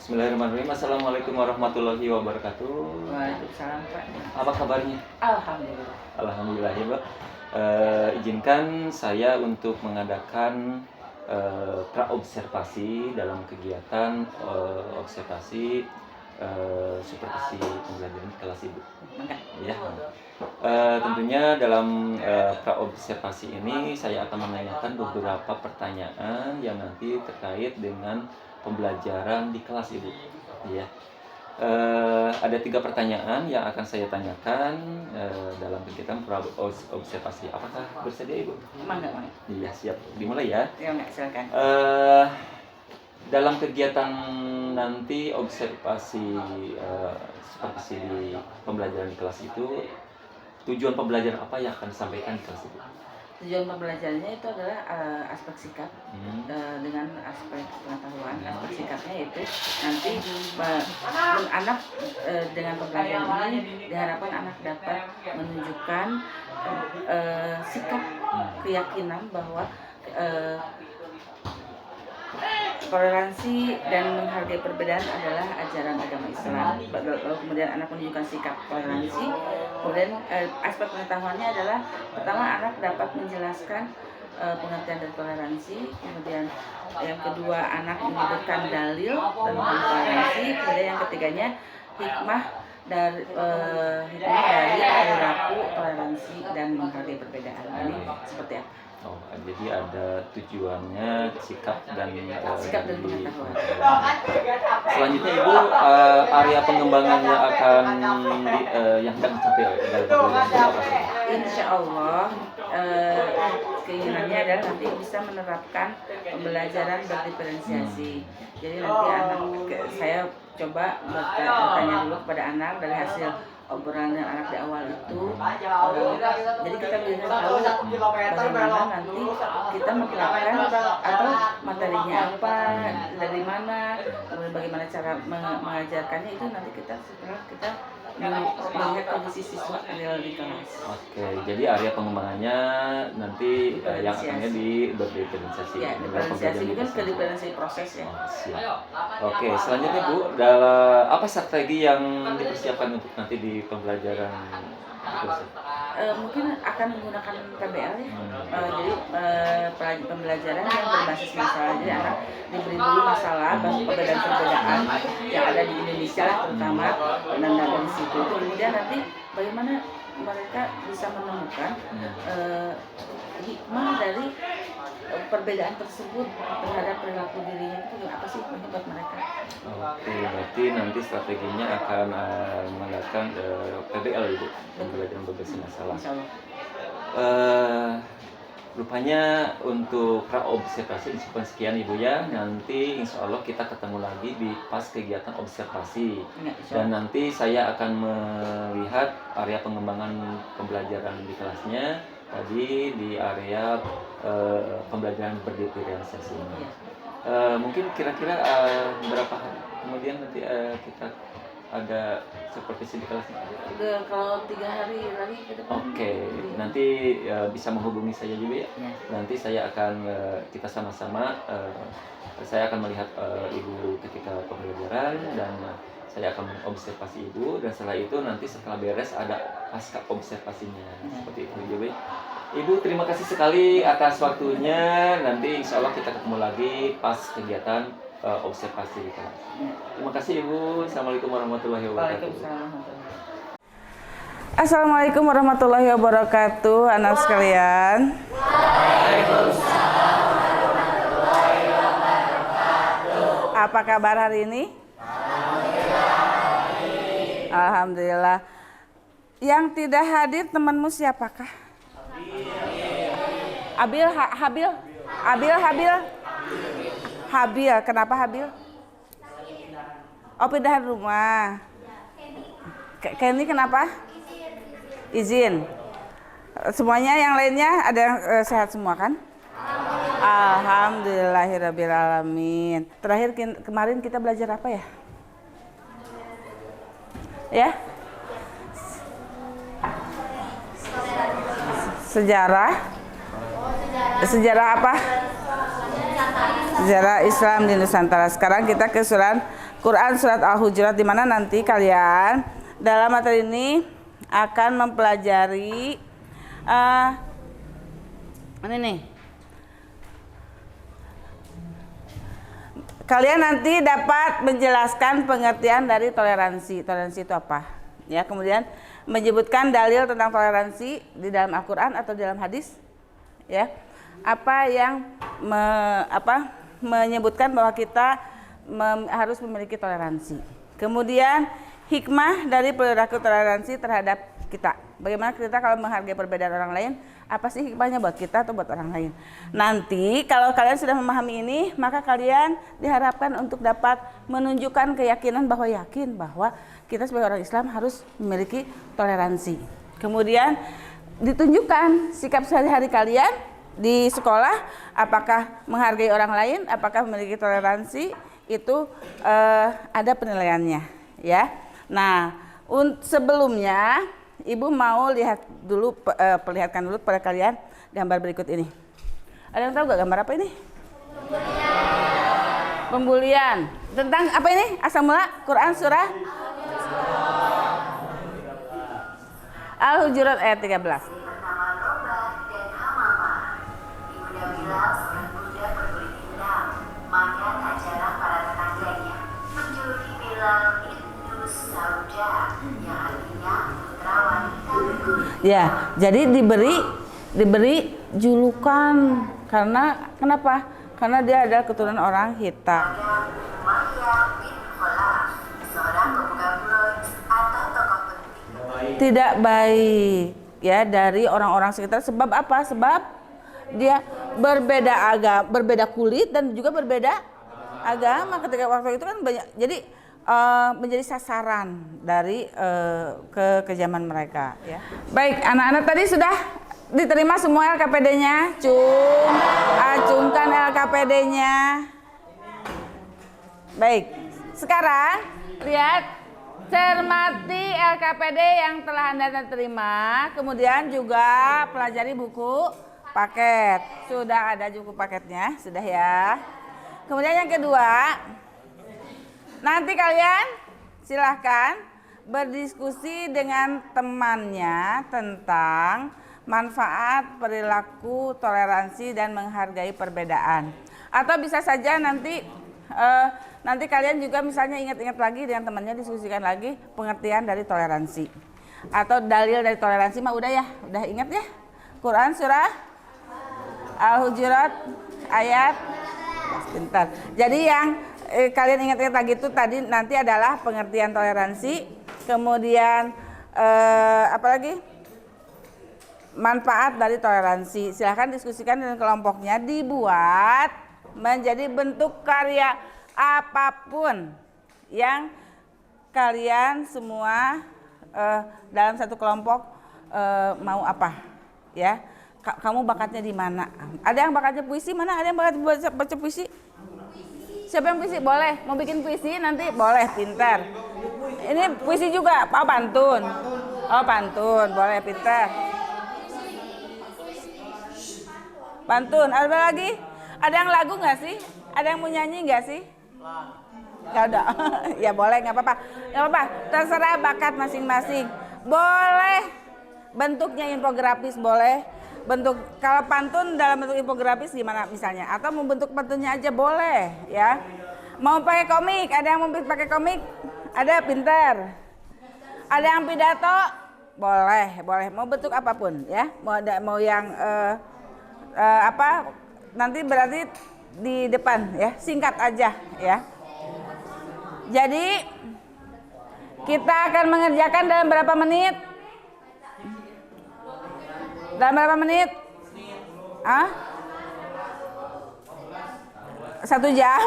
Bismillahirrahmanirrahim. Assalamualaikum warahmatullahi wabarakatuh. Waalaikumsalam Pak. Apa kabarnya? Alhamdulillah. Alhamdulillah ya Pak. Izinkan saya untuk mengadakan praobservasi dalam kegiatan observasi supervisi pembelajaran di kelas Ibu. Ya. Tentunya dalam praobservasi ini saya akan menanyakan beberapa pertanyaan yang nanti terkait dengan pembelajaran di kelas Ibu. Ya. Ada 3 pertanyaan yang akan saya tanyakan dalam kegiatan praobservasi. Apakah bersedia Ibu? Mangga. Iya, siap. Dimulai ya. Ya, silakan. Dalam kegiatan nanti observasi supervisi di pembelajaran di kelas itu, tujuan pembelajaran apa yang akan disampaikan di kelas itu? Tujuan pembelajarannya itu adalah aspek sikap dengan aspek pengetahuan. Aspek sikapnya itu nanti anak dengan pembelajaran ini diharapkan anak dapat menunjukkan sikap keyakinan bahwa toleransi dan menghargai perbedaan adalah ajaran agama Islam. Lalu kemudian anak menunjukkan sikap toleransi. Kemudian aspek pengetahuannya adalah pertama anak dapat menjelaskan pengertian dari toleransi. Kemudian yang kedua anak menyebutkan dalil tentang toleransi. Kemudian yang ketiganya hikmah dari perilaku toleransi dan menghargai perbedaan. Ini seperti apa? Oh, jadi ada tujuannya sikap dan pengetahuan. Selanjutnya Ibu, area pengembangannya akan yang akan dicapai dalam pembelajaran apa saja? Insya Allah keinginannya adalah nanti bisa menerapkan pembelajaran berdiferensiasi. Jadi nanti saya coba bertanya dulu kepada anak dari hasil obrolan anak di awal itu, jadi kita bisa tahu bagaimana nanti kita menerapkan atau materinya apa, dari mana, kemudian bagaimana cara mengajarkannya itu nanti setelah kita melihat kondisi siswa real di kelas. Oke, jadi area pengembangannya nanti yang akannya berdiferensiasi. Ya, diferensiasi itu kan diferensiasi proses ya. Oh, siap. Oke, selanjutnya Bu, apa strategi yang dipersiapkan untuk nanti di pembelajaran? Mungkin akan menggunakan PBL ya. Jadi pembelajaran yang berbasis masalah. Jadi anak diberi dulu masalah, perbedaan-perbedaan yang ada di Indonesia lah terutama, dan dari situ kemudian nanti bagaimana mereka bisa menemukan hikmah dari perbedaan tersebut terhadap perilaku dirinya itu apa sih buat mereka? Oke, berarti nanti strateginya akan menggunakan PBL Ibu, pembelajaran berbasis masalah. Rupanya untuk praobservasi disebutkan sekian Ibu ya. Nanti insya Allah kita ketemu lagi di pas kegiatan observasi. Dan nanti saya akan melihat area pengembangan pembelajaran di kelasnya tadi di area pembelajaran berdiferensiasi ini. Mungkin kira-kira berapa hari kemudian nanti kita ada supervisi di kelasnya? Kalau 3 hari lagi ke depan. Oke, nanti bisa menghubungi saya juga ya. Nanti saya akan kita sama-sama saya akan melihat Ibu ketika pembelajaran dan saya akan observasi Ibu, dan setelah itu nanti setelah beres ada pasca observasinya. Seperti itu juga. Ibu terima kasih sekali atas waktunya. Nanti insya Allah kita ketemu lagi pas kegiatan observasi di kelas. Terima kasih Ibu. Assalamualaikum warahmatullahi wabarakatuh. Assalamualaikum warahmatullahi wabarakatuh, anak sekalian. Waalaikumsalam warahmatullahi wabarakatuh. Apa kabar hari ini? Alhamdulillah. Yang tidak hadir temanmu siapakah? Habil. Kenapa Habil? Oh, pindahan rumah. Kenny kenapa? Izin. Semuanya yang lainnya ada yang sehat semua kan? Alhamdulillahirrabbilalamin. Terakhir kemarin kita belajar apa ya? Ya? Sejarah. Sejarah apa? Sejarah Islam di Nusantara. Sekarang kita ke Quran surat Al-Hujurat, di mana nanti kalian dalam materi ini akan mempelajari ini nih. Kalian nanti dapat menjelaskan pengertian dari toleransi. Toleransi itu apa? Ya, kemudian menyebutkan dalil tentang toleransi di dalam Al-Quran atau di dalam hadis. Ya, apa yang menyebutkan bahwa kita harus memiliki toleransi. Kemudian hikmah dari perilaku toleransi terhadap kita. Bagaimana kita kalau menghargai perbedaan orang lain? Apa sih hikmahnya buat kita atau buat orang lain? Nanti kalau kalian sudah memahami ini, maka kalian diharapkan untuk dapat menunjukkan keyakinan bahwa kita sebagai orang Islam harus memiliki toleransi. Kemudian ditunjukkan sikap sehari-hari kalian di sekolah, apakah menghargai orang lain, apakah memiliki toleransi, itu ada penilaiannya, ya. Nah, sebelumnya Ibu mau perlihatkan dulu kepada kalian gambar berikut ini. Ada yang tahu gak gambar apa ini? Pembulian. Tentang apa ini? Asal mula Quran surah Al-Hujurat ayat 13. Ya, jadi diberi julukan karena kenapa? Karena dia adalah keturunan orang hitam. Tidak baik ya dari orang-orang sekitar. Sebab apa? Sebab dia berbeda kulit dan juga berbeda agama. Ketika waktu itu kan banyak, jadi menjadi sasaran dari kekejaman mereka, ya. Baik, anak-anak tadi sudah diterima semua LKPD-nya. Acungkan LKPD-nya. Baik, sekarang lihat, cermati LKPD yang telah Anda terima. Kemudian juga pelajari buku paket. Sudah ada buku paketnya, sudah ya. Kemudian yang kedua, nanti kalian silahkan berdiskusi dengan temannya tentang manfaat perilaku toleransi dan menghargai perbedaan. Atau bisa saja nanti kalian juga misalnya ingat-ingat lagi dengan temannya, diskusikan lagi pengertian dari toleransi atau dalil dari toleransi. Mah udah ya, udah ingat ya. Quran surah Al-Hujurat ayat sebentar. Jadi yang kalian ingat-ingat lagi itu tadi nanti adalah pengertian toleransi, kemudian apa lagi? Manfaat dari toleransi. Silahkan diskusikan dengan kelompoknya, dibuat menjadi bentuk karya apapun yang kalian semua dalam satu kelompok mau apa, ya. Kamu bakatnya di mana? Ada yang bakatnya puisi, mana ada yang bakatnya baca puisi? Siapa yang puisi? Boleh. Mau bikin puisi nanti boleh, pintar. Ini puisi juga, oh pantun. Oh pantun, boleh, pintar. Pantun, ada lagi? Ada yang lagu nggak sih? Ada yang mau nyanyi nggak sih? Nggak ada. Ya boleh, nggak apa-apa. Nggak apa-apa, terserah bakat masing-masing. Boleh bentuknya infografis, boleh. Bentuk, kalau pantun dalam bentuk infografis gimana misalnya, atau mau bentuk pantunnya aja boleh, ya. Mau pakai komik, ada yang mau pakai komik, ada, pintar. Ada yang pidato, boleh. Mau bentuk apapun, ya. Mau yang apa? Nanti berarti di depan, ya. Singkat aja, ya. Jadi kita akan mengerjakan dalam berapa menit? Dalam berapa menit? 1 jam?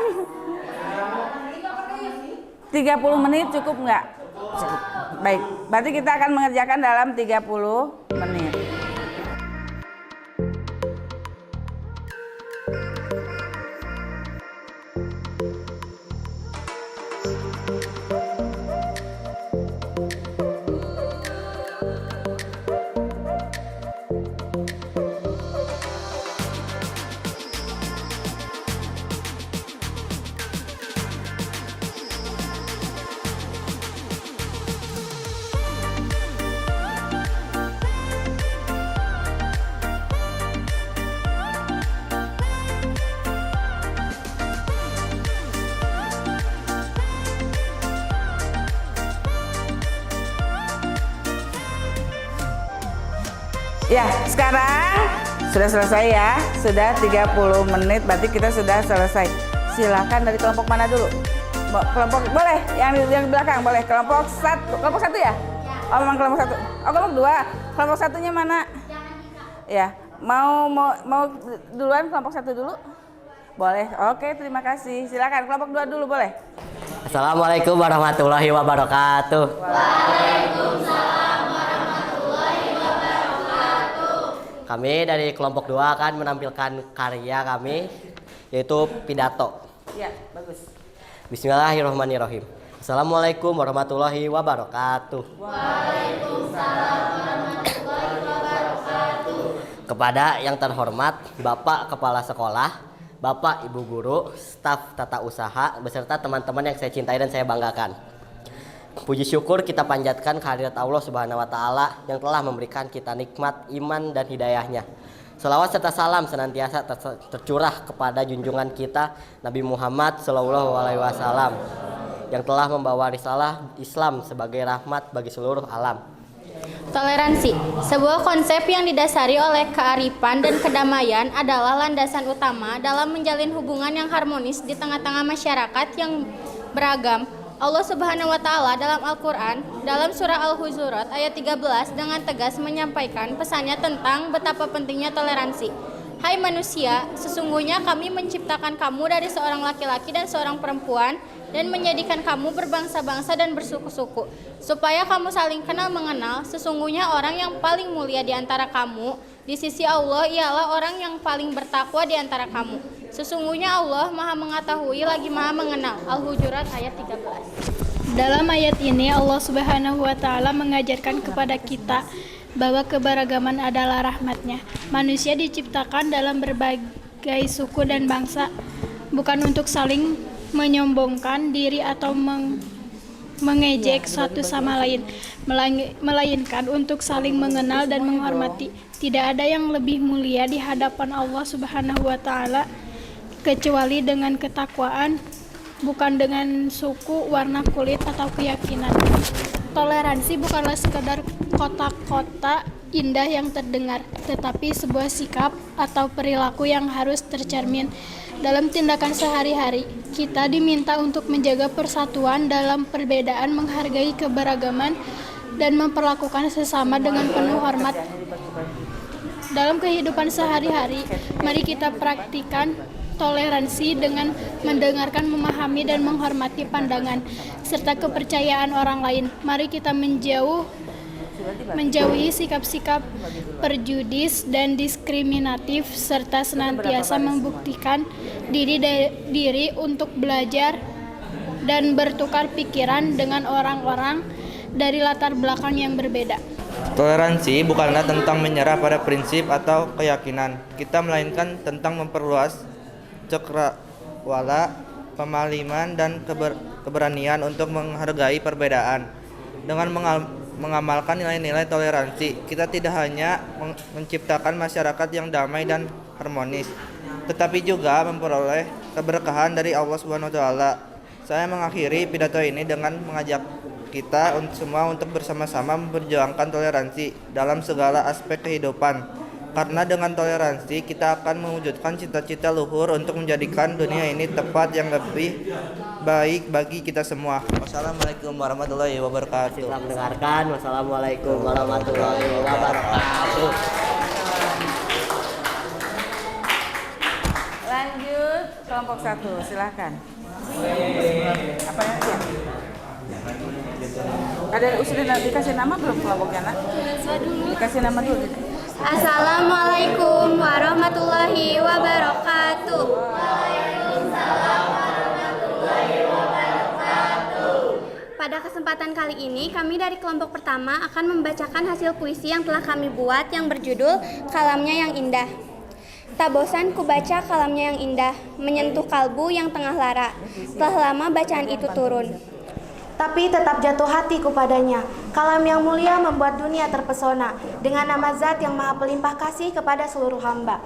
30 30 menit cukup nggak? Cukup. Baik, berarti kita akan mengerjakan dalam 30 menit. Ya, sekarang sudah selesai ya. Sudah 30 menit, berarti kita sudah selesai. Silakan dari kelompok mana dulu? Kelompok boleh, yang di belakang boleh. Kelompok satu ya? Oh, memang kelompok satu. Oh, kelompok dua. Kelompok satunya mana? Ya, mau duluan kelompok satu dulu? Boleh. Oke, terima kasih. Silakan kelompok dua dulu boleh. Assalamualaikum warahmatullahi wabarakatuh. Waalaikumsalam. Kami dari kelompok 2 akan menampilkan karya kami, yaitu pidato. Ya, bagus. Bismillahirrahmanirrahim. Assalamualaikum warahmatullahi wabarakatuh. Waalaikumsalam warahmatullahi wabarakatuh. Kepada yang terhormat Bapak Kepala Sekolah, Bapak Ibu Guru, staf tata usaha, beserta teman-teman yang saya cintai dan saya banggakan. Puji syukur kita panjatkan kehadirat Allah Subhanahu wa Ta'ala yang telah memberikan kita nikmat iman dan hidayahnya. Selawat serta salam senantiasa tercurah kepada junjungan kita Nabi Muhammad SAW yang telah membawa risalah Islam sebagai rahmat bagi seluruh alam. Toleransi, sebuah konsep yang didasari oleh kearifan dan kedamaian adalah landasan utama dalam menjalin hubungan yang harmonis di tengah-tengah masyarakat yang beragam. Allah Subhanahu wa Ta'ala dalam Al-Quran, dalam surah Al-Hujurat ayat 13 dengan tegas menyampaikan pesannya tentang betapa pentingnya toleransi. Hai manusia, sesungguhnya kami menciptakan kamu dari seorang laki-laki dan seorang perempuan dan menjadikan kamu berbangsa-bangsa dan bersuku-suku, supaya kamu saling kenal mengenal. Sesungguhnya orang yang paling mulia di antara kamu di sisi Allah ialah orang yang paling bertakwa di antara kamu. Sesungguhnya Allah Maha Mengetahui lagi Maha Mengenal. Al-Hujurat ayat 13. Dalam ayat ini Allah Subhanahu wa Ta'ala mengajarkan kepada kita bahwa keberagaman adalah rahmatnya. Manusia diciptakan dalam berbagai suku dan bangsa, bukan untuk saling menyombongkan diri atau mengejek satu sama lain, melainkan untuk saling mengenal dan menghormati. Tidak ada yang lebih mulia di hadapan Allah Subhanahu wa Ta'ala kecuali dengan ketakwaan, bukan dengan suku, warna kulit, atau keyakinan. Toleransi bukanlah sekadar kota-kota indah yang terdengar, tetapi sebuah sikap atau perilaku yang harus tercermin dalam tindakan sehari-hari. Kita diminta untuk menjaga persatuan dalam perbedaan, menghargai keberagaman, dan memperlakukan sesama dengan penuh hormat. Dalam kehidupan sehari-hari, mari kita praktikkan toleransi dengan mendengarkan, memahami, dan menghormati pandangan serta kepercayaan orang lain. Mari kita menjauhi sikap-sikap perjudis dan diskriminatif serta senantiasa membuktikan diri untuk belajar dan bertukar pikiran dengan orang-orang dari latar belakang yang berbeda. Toleransi bukanlah tentang menyerah pada prinsip atau keyakinan kita, melainkan tentang memperluas cakrawala pemaliman dan keberanian untuk menghargai perbedaan. Dengan mengamalkan nilai-nilai toleransi, kita tidak hanya menciptakan masyarakat yang damai dan harmonis, tetapi juga memperoleh keberkahan dari Allah Subhanahu wa Ta'ala. Saya mengakhiri pidato ini dengan mengajak kita semua untuk bersama-sama memperjuangkan toleransi dalam segala aspek kehidupan. Karena dengan toleransi kita akan mewujudkan cita-cita luhur untuk menjadikan dunia ini tempat yang lebih baik bagi kita semua. Wassalamualaikum warahmatullahi wabarakatuh. Selamat mendengarkan. Wassalamualaikum warahmatullahi wabarakatuh. Lanjut kelompok 1, silakan. Apa ya? Pada usulin dikasih nama belum kelompoknya nak? Dikasih nama dulu. Assalamualaikum warahmatullahi wabarakatuh. Pada kesempatan kali ini, kami dari kelompok pertama akan membacakan hasil puisi yang telah kami buat yang berjudul Kalamnya yang Indah. Tak bosan ku baca kalamnya yang indah, menyentuh kalbu yang tengah lara. Telah lama bacaan itu turun, tapi tetap jatuh hati kepadanya. Kalam yang mulia membuat dunia terpesona dengan nama Zat yang maha pelimpah kasih kepada seluruh hamba.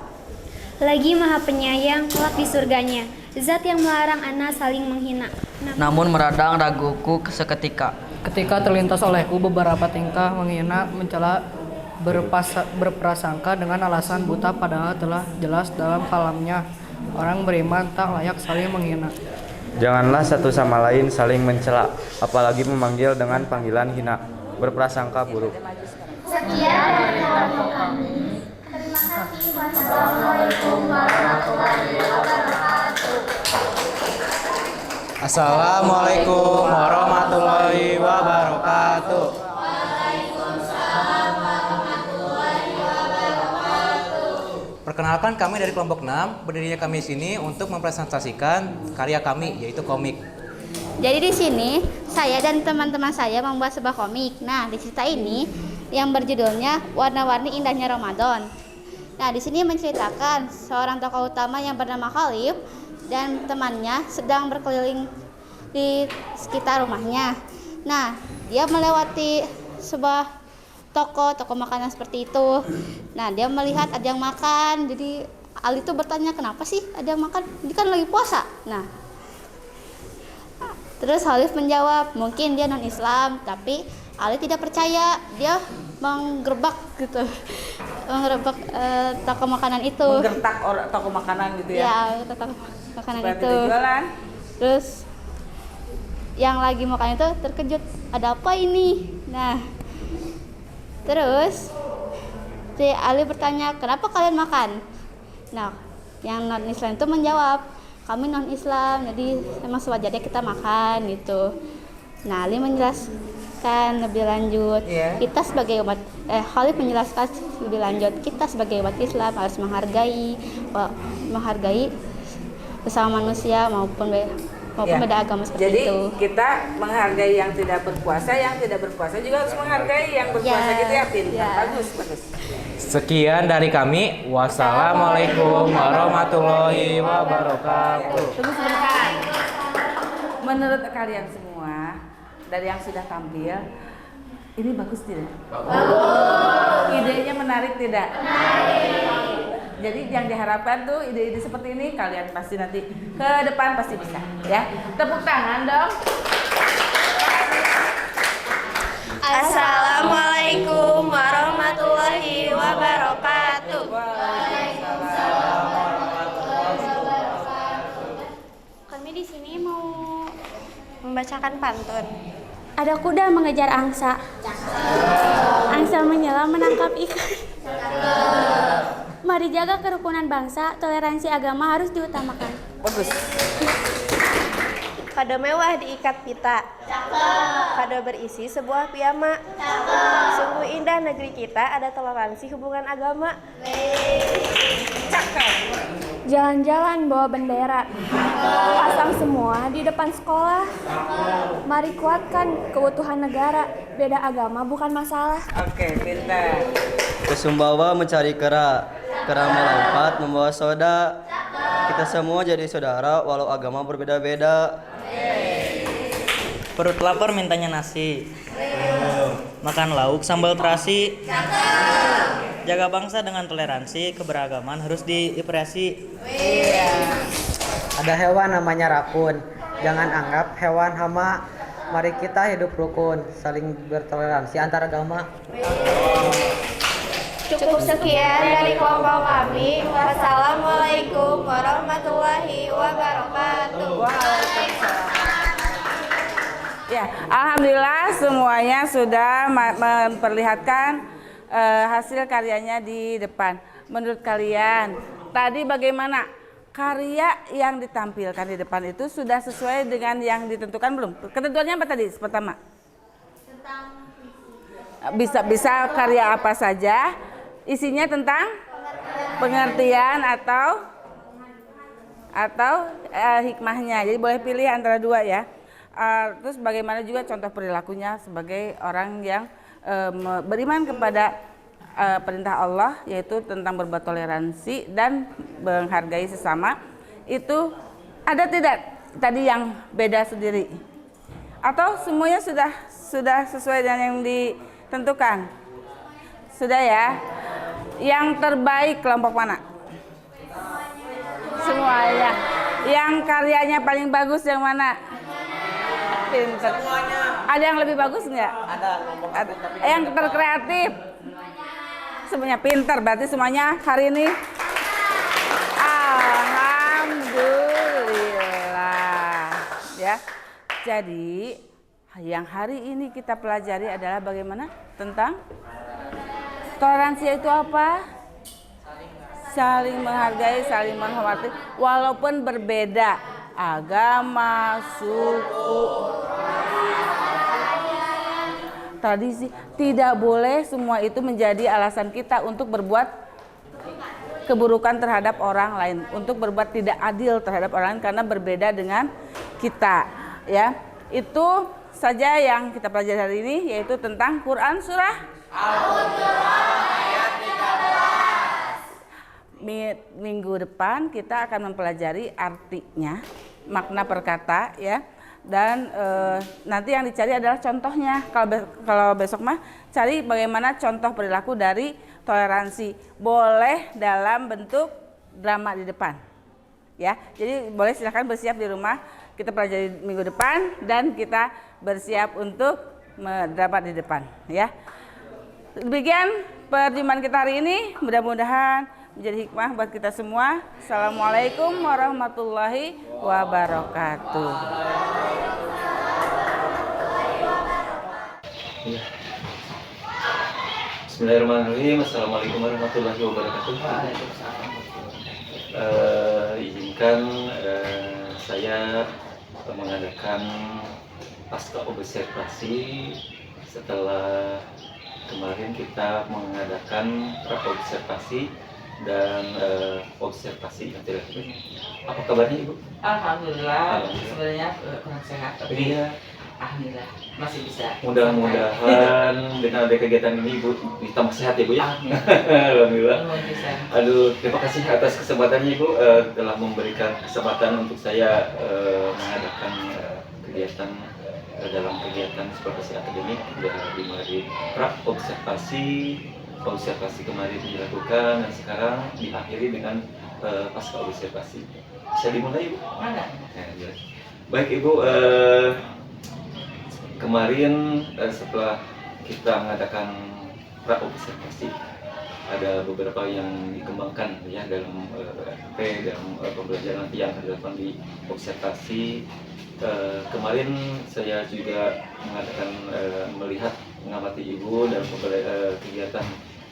lagi maha penyayang kelak di surganya. Zat yang melarang anak saling menghina. Namun meradang raguku seketika. Ketika terlintas olehku beberapa tingkah menghina, mencela, berprasangka dengan alasan buta padahal telah jelas dalam kalamnya. Orang beriman tak layak saling menghina. Janganlah satu sama lain saling mencela, apalagi memanggil dengan panggilan hina, berprasangka buruk. Sekian dari kelompok kami. Terima kasih. Wassalamualaikum warahmatullahi wabarakatuh. Assalamualaikum warahmatullahi wabarakatuh. Perkenalkan, kami dari kelompok 6, berdirinya kami di sini untuk mempresentasikan karya kami, yaitu komik. Jadi di sini saya dan teman-teman saya membuat sebuah komik. Nah, di cerita ini yang berjudulnya Warna-Warni Indahnya Ramadan. Nah, di sini menceritakan seorang tokoh utama yang bernama Khalif dan temannya sedang berkeliling di sekitar rumahnya. Nah, dia melewati sebuah toko makanan seperti itu. Nah, dia melihat ada yang makan. Jadi Ali tuh bertanya, kenapa sih ada yang makan? Ini kan lagi puasa. Nah, terus Khalif menjawab, mungkin dia non Islam, tapi Ali tidak percaya. Dia menggerbek gitu, menggerbek toko makanan itu. Menggertak toko makanan gitu ya? Ya, toko makanan berarti itu. Jualan. Terus yang lagi makan itu terkejut, ada apa ini? Nah, terus si Ali bertanya, kenapa kalian makan? Nah, yang non Islam itu menjawab, kami non Islam, jadi memang sewajarnya kita makan gitu. Nah, Ali menjelaskan lebih lanjut, kita sebagai umat, Khalif menjelaskan lebih lanjut, kita sebagai umat Islam harus menghargai bersama manusia maupun beda agama seperti jadi, itu. Jadi kita menghargai yang tidak berpuasa, yang tidak berpuasa juga harus menghargai yang berpuasa gitu ya, Pintar. Bagus. Sekian dari kami. Wassalamualaikum warahmatullahi wabarakatuh. Tunggu sebentar. Menurut kalian semua, dari yang sudah tampil, ini bagus tidak? Bagus. Idenya menarik tidak? Menarik. Jadi yang diharapkan tuh ide-ide seperti ini kalian pasti nanti ke depan pasti bisa, ya. Tepuk tangan dong. Assalamualaikum warahmatullahi wabarakatuh. Kami di sini mau membacakan pantun. Ada kuda mengejar angsa. Angsa menyelam menangkap ikan. Mari jaga kerukunan bangsa, toleransi agama harus diutamakan. Bagus. Kado mewah diikat pita. Kado berisi sebuah piyama. Sungguh indah negeri kita, ada toleransi hubungan agama. Jalan-jalan bawa bendera, pasang semua di depan sekolah. Mari kuatkan keutuhan negara, beda agama bukan masalah. Oke, pintar. Ke Sumbawa mencari kera melompat membawa soda. Kita semua jadi saudara walau agama berbeda-beda. Perut lapar mintanya nasi. Makan lauk sambal terasi. Jaga bangsa dengan toleransi, keberagaman harus diapresiasi. Ada hewan namanya rakun. Jangan anggap hewan hama. Mari kita hidup rukun, saling bertoleransi antar agama. Cukup sekian dari kelompok kami. Wassalamualaikum warahmatullahi wabarakatuh. Ya, alhamdulillah semuanya sudah memperlihatkan hasil karyanya di depan. Menurut kalian, tadi bagaimana? Karya yang ditampilkan di depan itu sudah sesuai dengan yang ditentukan belum? Ketentuannya apa tadi pertama? Bisa karya apa saja, isinya tentang pengertian atau hikmahnya. Jadi boleh pilih antara dua ya. Terus bagaimana juga contoh perilakunya sebagai orang yang beriman kepada perintah Allah, yaitu tentang berbuat toleransi dan menghargai sesama. Itu ada tidak tadi yang beda sendiri? Atau semuanya sudah sesuai dengan yang ditentukan? Sudah ya? Yang terbaik kelompok mana? Semuanya. Yang karyanya paling bagus yang mana? Pinter. Ada yang lebih bagus nggak? Ada. Yang terkreatif? Semuanya pinter. Berarti semuanya hari ini alhamdulillah. Ya. Jadi yang hari ini kita pelajari adalah bagaimana tentang toleransi itu apa? Saling menghargai, saling menghormati, walaupun berbeda agama, suku, tradisi. Tidak boleh semua itu menjadi alasan kita untuk berbuat keburukan terhadap orang lain, untuk berbuat tidak adil terhadap orang lain karena berbeda dengan kita. Ya, itu saja yang kita pelajari hari ini, yaitu tentang Quran surah Al-Hujurat ayat 13. Minggu depan kita akan mempelajari artinya, makna perkata ya. Dan nanti yang dicari adalah contohnya. Kalau besok mah cari bagaimana contoh perilaku dari toleransi. Boleh dalam bentuk drama di depan. Ya. Jadi boleh silakan bersiap di rumah. Kita pelajari minggu depan dan kita bersiap untuk drama di depan ya. Demikian perjumpaan kita hari ini, mudah-mudahan menjadi hikmah buat kita semua. Assalamualaikum warahmatullahi wabarakatuh. Bismillahirrahmanirrahim. Assalamualaikum warahmatullahi wabarakatuh. Izinkan saya mengadakan pasca observasi setelah kemarin kita mengadakan observasi dan observasi intelektual. Apa kabarnya Ibu? Alhamdulillah. Sebenarnya kurang sehat tapi iya. Alhamdulillah masih bisa. Mudah-mudahan dengan ada kegiatan ini Ibu ditambah sehat ya Bu ya. Alhamdulillah. Aduh, terima kasih atas kesempatannya Ibu telah memberikan kesempatan untuk saya mengadakan kegiatan dalam kegiatan supervisi akademik dimulai observasi kemarin dilakukan dan sekarang diakhiri dengan pasca observasi. Bisa dimulai Ibu? Mana? Baik Ibu, kemarin setelah kita mengadakan pra-observasi ada beberapa yang dikembangkan ya dalam FP, dalam pembelajaran nanti yang akan dilakukan di observasi. Kemarin saya juga mengadakan melihat mengamati Ibu dalam kegiatan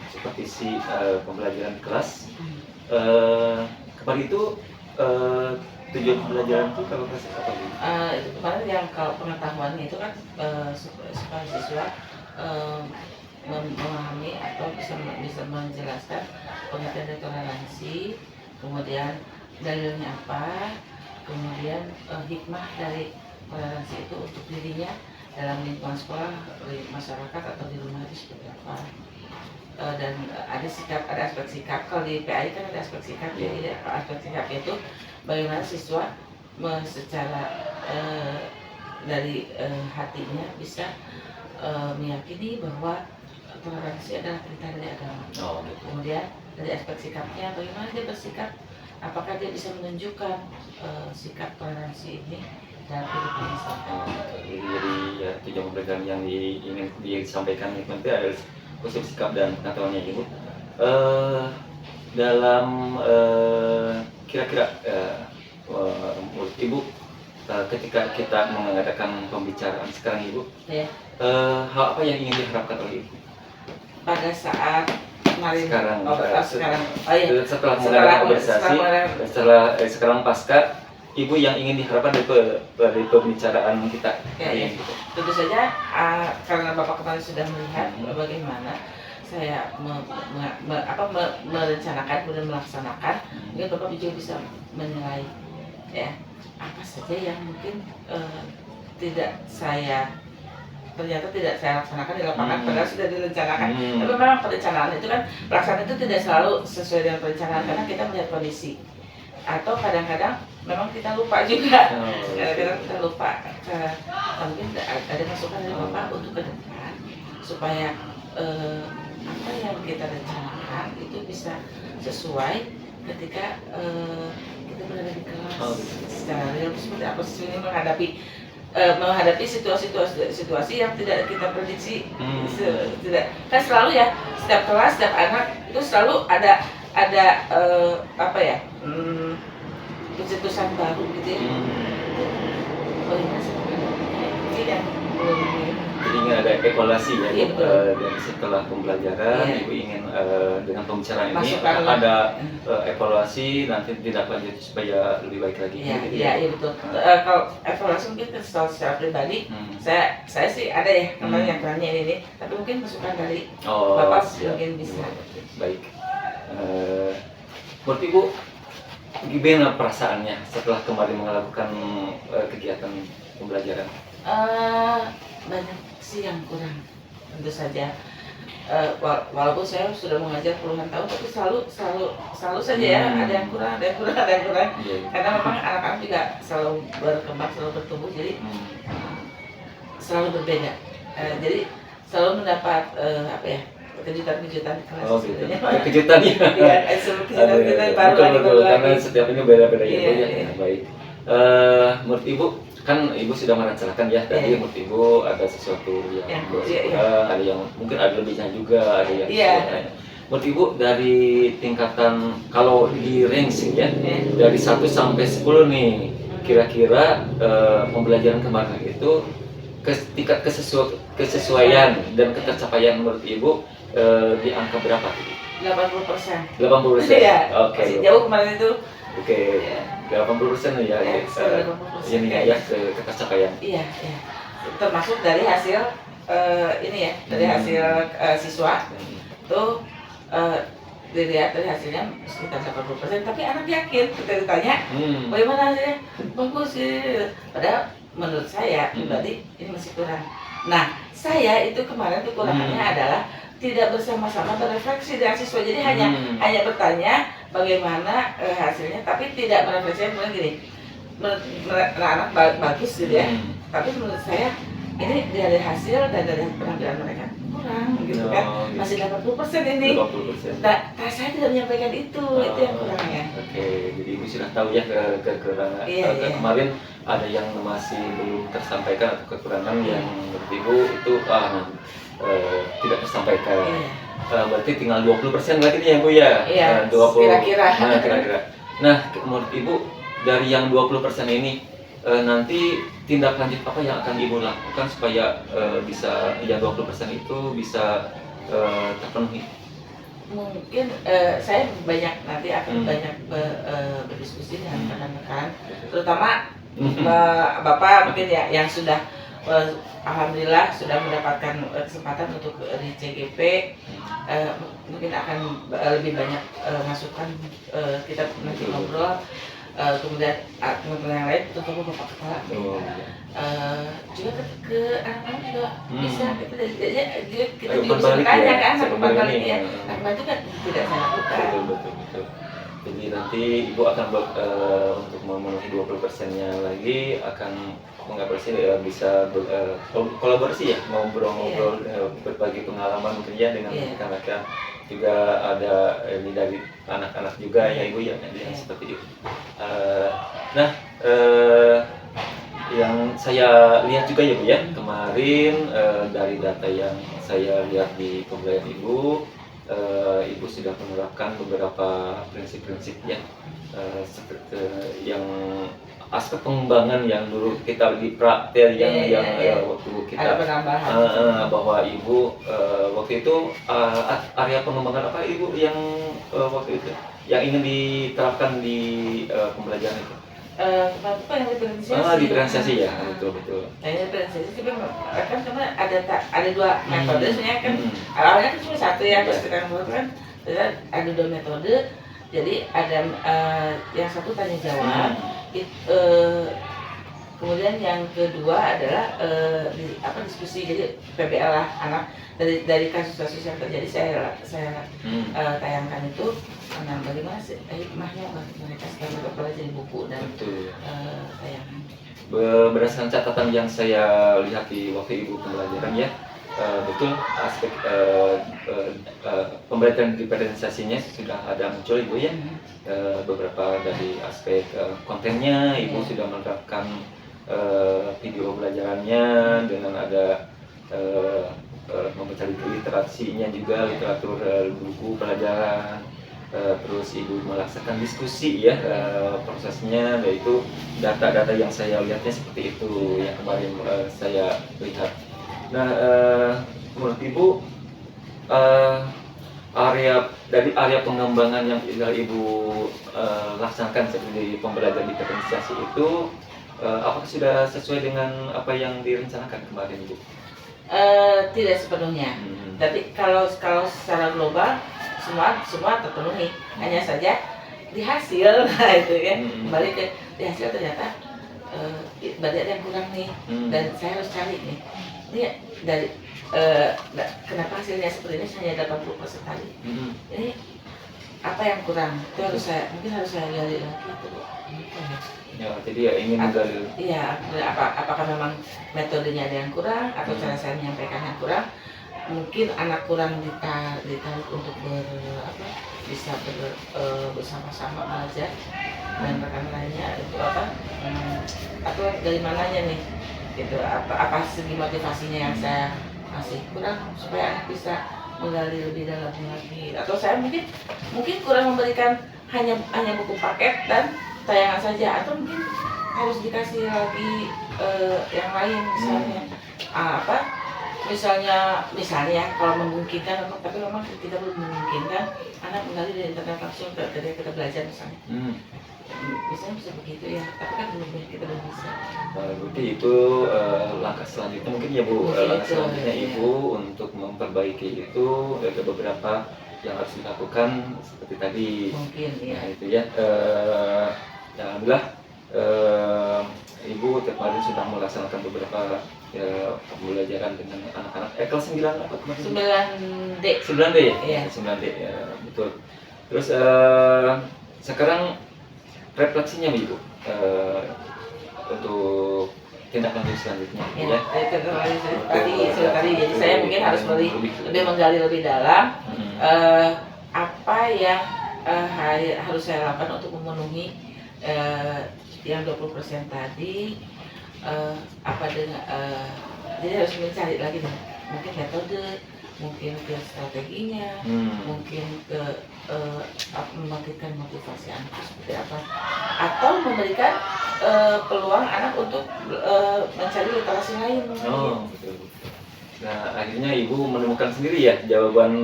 supervisi pembelajaran di kelas. Kemarin itu tujuan pembelajaran itu kalau kelas apa Bu? Itu kemarin yang kalau pengetahuannya itu kan supaya siswa memahami atau bisa menjelaskan pengertian dari toleransi, kemudian dalilnya apa, kemudian hikmah dari toleransi itu untuk dirinya dalam lingkungan sekolah, masyarakat atau di rumah itu seperti apa. Dan ada aspek sikap. Kalau di PAI kan ada aspek sikap. Jadi aspek sikap itu bagaimana siswa secara dari hatinya bisa meyakini bahwa toleransi adalah perintah dari agama. Kemudian dari aspek sikapnya bagaimana dia bersikap, apakah dia bisa menunjukkan sikap toleransi ini dalam kehidupan masyarakat. Jadi ya tujuan pembelajaran yang ingin disampaikan itu adalah konsep sikap dan pengetahuannya Ibu. Dalam kira-kira menurut Ibu ketika kita mengadakan pembicaraan sekarang Ibu, hal apa yang ingin diharapkan oleh Ibu? Pada saat kemarin sekarang setelah mengadakan konversasi, sekarang pasca Ibu yang ingin diharapkan dari pembicaraan kita hari ini? Tentu saja karena Bapak kemarin sudah melihat bagaimana saya merencanakan kemudian melaksanakan, mungkin Bapak juga bisa menilai ya apa saja yang mungkin ternyata tidak saya laksanakan di lapangan padahal sudah direncanakan. Tapi memang perencanaan itu kan, pelaksanaan itu tidak selalu sesuai dengan perencanaan karena kita melihat kondisi atau kadang-kadang memang kita lupa juga. Kadang-kadang kita lupa. Mungkin ada masukan dari Bapak untuk ke depan supaya apa yang kita rencanakan itu bisa sesuai ketika kita berada di kelas secara real, seperti apa sih ini menghadapi situasi yang tidak kita prediksi. Tidak kan selalu ya, setiap kelas, setiap anak itu selalu ada keputusan baru gitu ya. Jadi ingin ada evaluasi ya, dan setelah pembelajaran Ibu ingin dengan pembicaraan ini ada evaluasi nanti tidak lanjut supaya lebih baik lagi. Iya betul. Kalau evaluasi mungkin secara pribadi, saya sih ada ya kemarin yang tanya ini, tapi mungkin masukan dari Bapak mungkin bisa. Baik. Menurut Ibu gimana perasaannya setelah kemarin melakukan kegiatan pembelajaran? Banyak sih yang kurang, tentu saja. Walaupun saya sudah mengajar puluhan tahun, tapi selalu saja ya ada yang kurang. Karena memang anak-anak juga selalu berkembang, selalu bertumbuh, jadi selalu berbeda. Jadi selalu mendapat kejutan-kejutan kelas. Kejutan ya. Kejutan kita baru betul, karena setiap ini beda-beda ya. Baik. Menurut Ibu, kan Ibu sudah merencanakan ya tadi, menurut Ibu ada sesuatu yang ada yang mungkin ada lebihnya juga, ada yang menurut Ibu dari tingkatan, kalau di ranking ya, dari 1 sampai 10 nih, kira-kira pembelajaran kemarin itu tingkat kesesuaian dan ketercapaian menurut Ibu di angka berapa? 80%. 80%. Iya. Oke. Masih jauh kemarin itu. Oke. 80% ya. Ini ya ketercapaian. Iya. Termasuk dari hasil dari hasil siswa itu dilihat dari hasilnya sekitar 80%, tapi anak yakin ketika ditanya bagaimana hasilnya, bagus sih, padahal menurut saya pribadi ini masih kurang. Nah, saya itu kemarin kekurangannya adalah tidak bersama-sama berefleksi dengan siswa, jadi hanya bertanya bagaimana hasilnya, tapi tidak merefleksikan. Kemudian gini, anak-anak bagus gitu ya, tapi menurut saya ini dari hasil dan dari penampilan mereka kurang gitu kan, masih 80% ini. 80%. Nah, saya tidak menyampaikan itu yang kurangnya. Oke, jadi Ibu sudah tahu ya kekurangan. Kemarin ada yang masih belum tersampaikan atau kekurangan yang menurut Ibu itu tidak tersampaikan. Berarti tinggal 20% lagi nih ya Bu ya? Iya, 20. Kira-kira. Nah, menurut Ibu dari yang 20% ini nanti tindak lanjut apa yang akan Ibu lakukan supaya bisa yang 20% itu bisa terpenuhi? Mungkin saya nanti akan banyak berdiskusi dengan rekan-rekan, terutama Bapak mungkin ya yang sudah alhamdulillah sudah mendapatkan kesempatan untuk di CGP, mungkin akan lebih banyak masukan, kita nanti ngobrol. Kemudian teman-teman yang lain, terutama Bapak Kepala, juga ke anak-anak juga bisa kita juga bisa bertanya kan sama kembali ya. Nah, itu kan tidak saya lakukan. Betul. Jadi nanti Ibu akan untuk memenuhi 20%-nya lagi akan mengevaluasi bisa kolaborasi ya, ngobrol-ngobrol, berbagi pengalaman kerja dengan rekan-rekan. Juga ada ini dari anak-anak juga ya Ibu ya, seperti itu. Nah, yang saya lihat juga ya Bu ya, kemarin dari data yang saya lihat di pembelajaran Ibu, Ibu sudah menerapkan beberapa prinsip-prinsip ya, seperti yang aspek pengembangan yang dulu kita di praktek waktu kita ada penambahan bahwa Ibu waktu itu area pengembangan apa Ibu yang waktu itu yang ingin diterapkan di pembelajaran itu? apa yang diferensiasi? Diferensiasi ya, betul. Nah, diferensiasi tapi kan karena ada dua metode sebenarnya kan. Awalnya kan cuma satu ya, pas kita kan ada dua metode. Jadi ada yang satu tanya jawab, kemudian yang kedua adalah diskusi. Jadi PBL lah anak dari kasus-kasus yang terjadi saya tayangkan itu. Nah, bagaimana sih hikmahnya mereka setelah mempelajari buku dan tayangan. Berdasarkan catatan yang saya lihat di waktu Ibu pembelajaran ya, betul aspek pembelajaran diferensiasinya sudah ada muncul Ibu ya. Beberapa dari aspek kontennya Ibu sudah menerapkan video pembelajarannya dengan ada membaca literasinya juga, literatur buku pelajaran. Terus Ibu melaksanakan diskusi ya, prosesnya, yaitu data-data yang saya lihatnya seperti itu yang kemarin saya lihat. Nah, menurut Ibu dari area pengembangan yang Ibu laksanakan seperti pembelajaran diferensiasi itu, apakah sudah sesuai dengan apa yang direncanakan kemarin Ibu? Tidak sepenuhnya, tapi kalau secara global semua terpenuhi, hanya saja di hasil itu kan kembali ke di hasil ternyata berarti ada yang kurang nih, dan saya harus cari nih ini dari kenapa hasilnya seperti ini hanya 80% tadi, ini apa yang kurang, itu mungkin harus saya gali lagi itu ya, jadi ya ingin menggali. Iya, apakah memang metodenya ada yang kurang atau cara saya menyampaikan yang kurang. Mungkin anak kurang ditarik untuk bisa bersama-sama belajar dan rekan lainnya itu atau dari mananya nih gitu, apa segi motivasinya yang saya masih kurang supaya anak bisa menggali lebih dalam lagi, atau saya mungkin kurang memberikan hanya buku paket dan tayangan saja, atau mungkin harus dikasih lagi yang lain misalnya kalau memungkinkan, tapi memang kita belum memungkinkan anak menggali dari internet langsung ketika kita belajar misalnya. Misalnya bisa begitu ya, tapi kan kita belum bisa. Berarti itu langkah selanjutnya mungkin ya Bu, langkah selanjutnya Ibu untuk memperbaiki itu ada beberapa yang harus dilakukan seperti tadi. Mungkin ya. Nah, itu ya. Alhamdulillah Ibu kemarin sudah melaksanakan beberapa pembelajaran dengan anak-anak kelas 9 apa kemarin? 9D. 9D ya? Iya. 9D ya, betul. Terus sekarang refleksinya Ibu untuk tindak lanjut selanjutnya ya. Tadi jadi saya mungkin harus lebih menggali lebih dalam apa yang harus saya lakukan untuk memenuhi yang 20% tadi, apa dengan jadi harus mencari lagi mungkin metode, mungkin ke strateginya, mungkin ke membangkitkan motivasi anak seperti apa, atau memberikan peluang anak untuk mencari literasi lain. Betul. Nah, akhirnya Ibu menemukan sendiri ya jawaban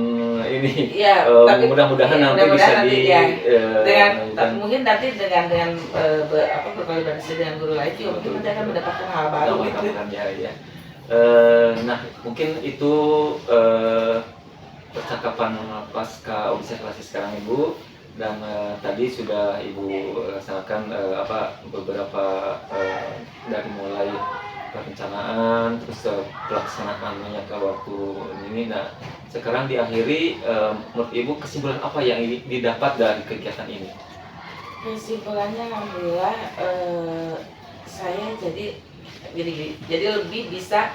ini. Iya, mudah-mudahan nanti bisa mungkin nanti dengan berkolaborasi dengan guru lain juga mungkin nanti akan mendapatkan hal baru gitu. Ya. Nah, mungkin itu percakapan pasca observasi sekarang Ibu, dan tadi sudah Ibu laksanakan beberapa dari mulai perencanaan terus pelaksanaannya ke waktu ini. Nah, sekarang diakhiri, menurut Ibu kesimpulan apa yang didapat dari kegiatan ini? Kesimpulannya alhamdulillah saya jadi lebih bisa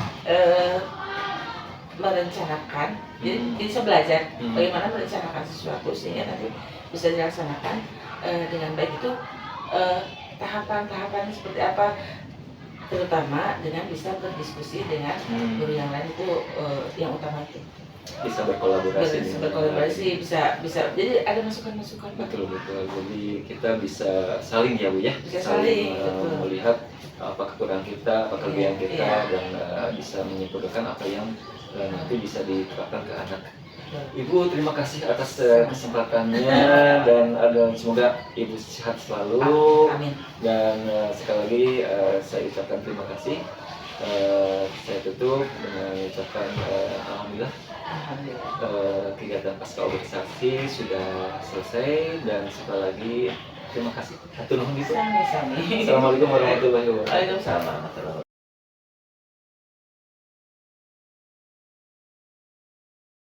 merencanakan, jadi bisa belajar bagaimana merencanakan sesuatu sehingga nanti bisa dilaksanakan dengan baik. Itu tahapan-tahapan seperti apa, terutama dengan bisa berdiskusi dengan guru yang lain, itu yang utama itu. Bisa berkolaborasi, bisa jadi ada masukan-masukan. Betul. Jadi kita bisa saling ya Bu ya, bisa saling melihat apa kekurangan kita, apa kelebihan kita, dan bisa menyimpulkan apa yang nanti bisa diterapkan ke anak. Ibu, terima kasih atas kesempatannya dan semoga Ibu sehat selalu. Amin. Dan sekali lagi saya ucapkan terima kasih. Saya tutup dengan ucapan alhamdulillah. Kegiatan pasca organisasi sudah selesai dan sekali lagi terima kasih. Hatur nuhun gitu. Sami-sami. Assalamualaikum warahmatullahi wabarakatuh. Waalaikumsalam warahmatullahi wabarakatuh.